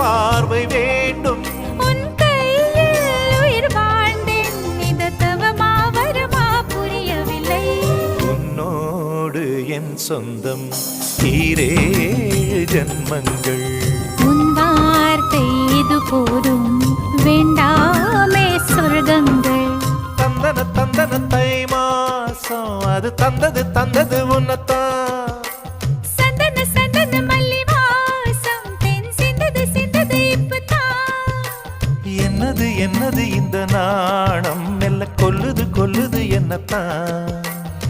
பார்வை வேண்டும். உன் கையில் உயிர் வாழ்ந்தேன், இது தவமா வரமா புரியவில்லை. உன்னோடு என் சொந்தம் ஈரேழு ஜன்மங்கள். உன் வார்த்தை இது போதும், வேண்டாமே சொர்க்கங்கள். தந்தன தந்தன தை மாசம் அது தந்தது உன்னத்தான். சந்தன சந்தன மல்லி வாசம் தென் சிந்தது இப்பதான். என்னது என்னது இந்த நாணம் மெல்ல கொல்லுது என்னத்தான்.